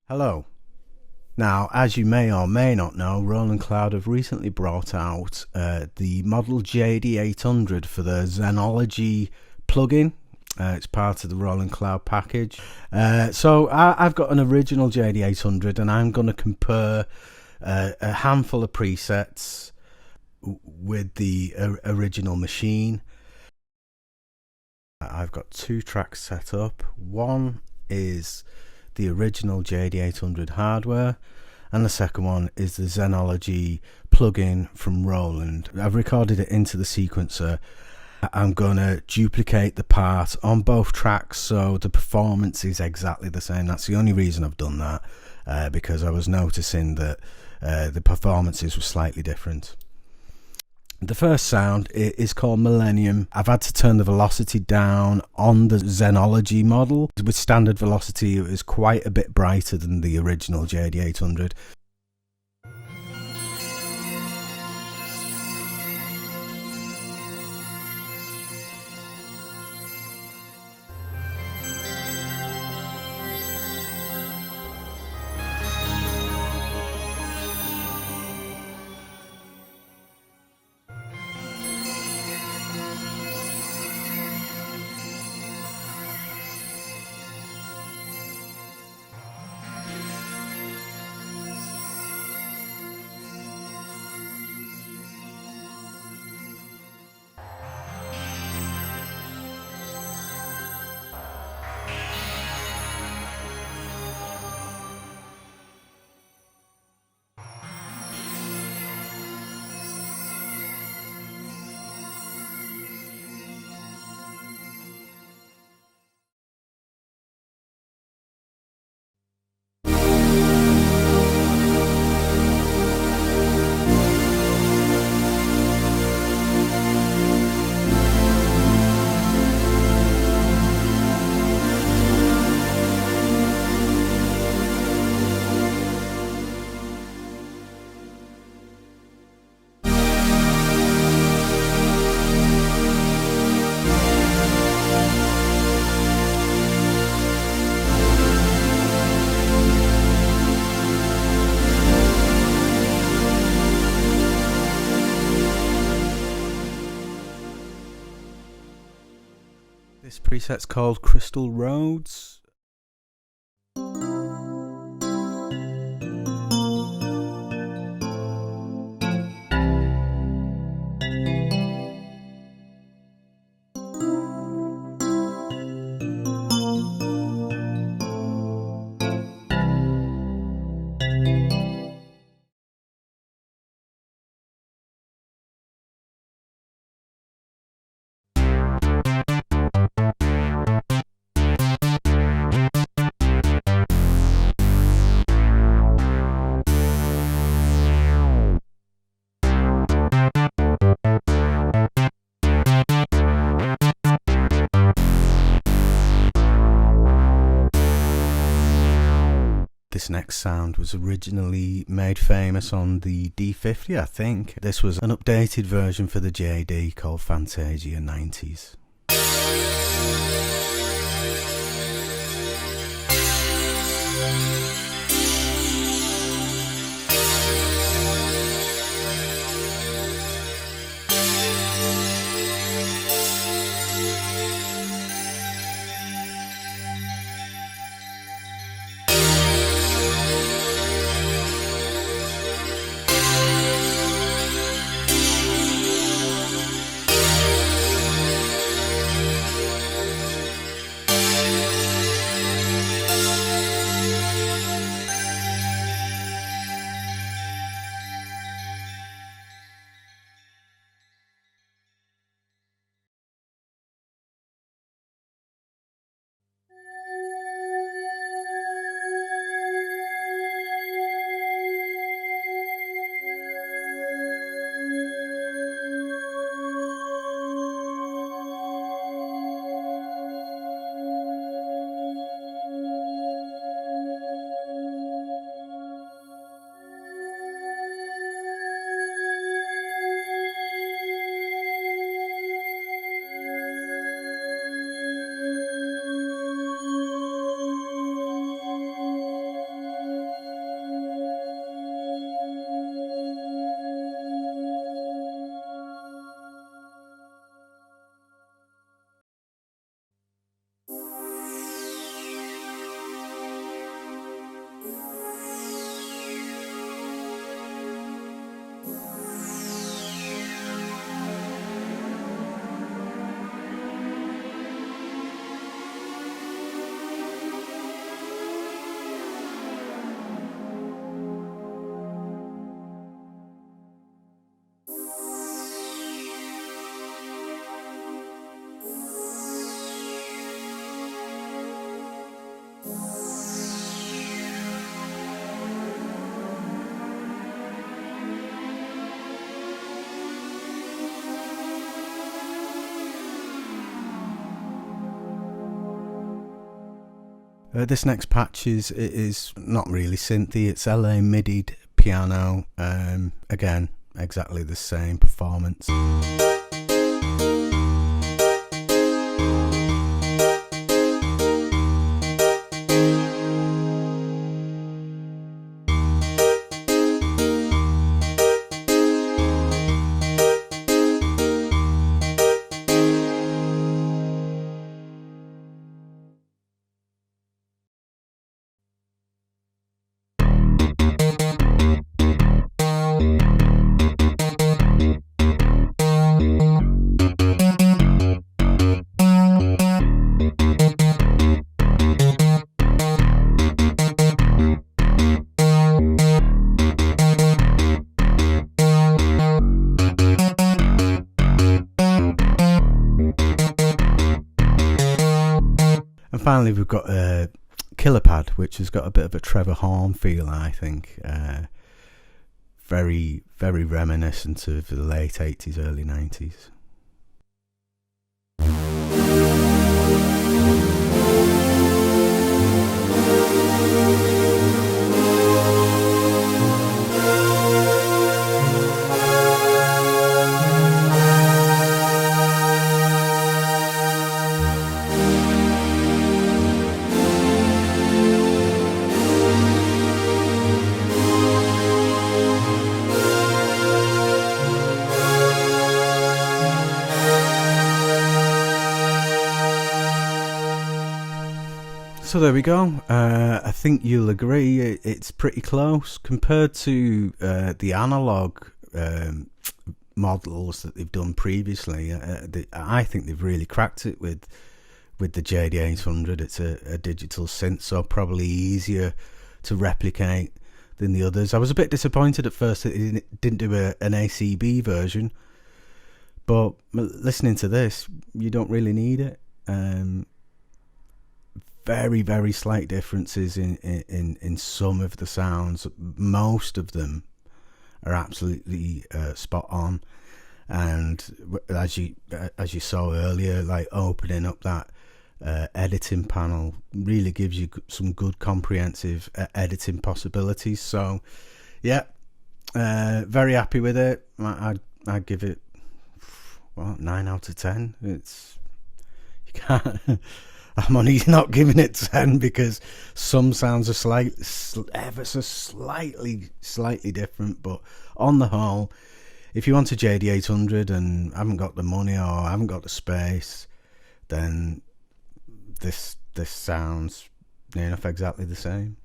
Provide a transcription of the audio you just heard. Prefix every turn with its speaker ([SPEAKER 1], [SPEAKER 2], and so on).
[SPEAKER 1] Hello. Now, as you may or may not know, Roland Cloud have recently brought out the model JD800 for the Zenology plugin. It's part of the Roland Cloud package. So I've got an original JD800 and I'm going to compare a handful of presets with the original machine. I've got two tracks set up. One is the original JD800 hardware, and the second one is the Zenology plugin from Roland. I've recorded it into the sequencer. I'm going to duplicate the part on both tracks so the performance is exactly the same. That's the only reason I've done that, because I was noticing that the performances were slightly different. The first sound is called Millennium. I've had to turn the velocity down on the Zenology model. With standard velocity, it was quite a bit brighter than the original JD800. This preset's called Crystal Roads. This next sound was originally made famous on the D50, I think. This was an updated version for the JD called Fantasia 90s. This next patch is not really synthy, it's LA MIDI'd piano, again exactly the same performance. And finally we've got a killer pad, which has got a bit of a Trevor Horn feel, I think. Very, very reminiscent of the late 80s, early 90s. So there we go. I think you'll agree it's pretty close compared to the analog models that they've done previously. I think they've really cracked it with the JD800. It's a digital synth, so probably easier to replicate than the others. I was a bit disappointed at first that it didn't do an ACB version, but listening to this, you don't really need it. Very, very slight differences in some of the sounds. Most of them are absolutely spot on, and as you saw earlier, like opening up that editing panel really gives you some good comprehensive editing possibilities. So yeah, very happy with it. I'd give it 9 out of 10. It's, you can't I'm only not giving it 10 because some sounds are ever so slightly different, but on the whole, if you want a JD800 and haven't got the money or haven't got the space, then this sounds near enough exactly the same.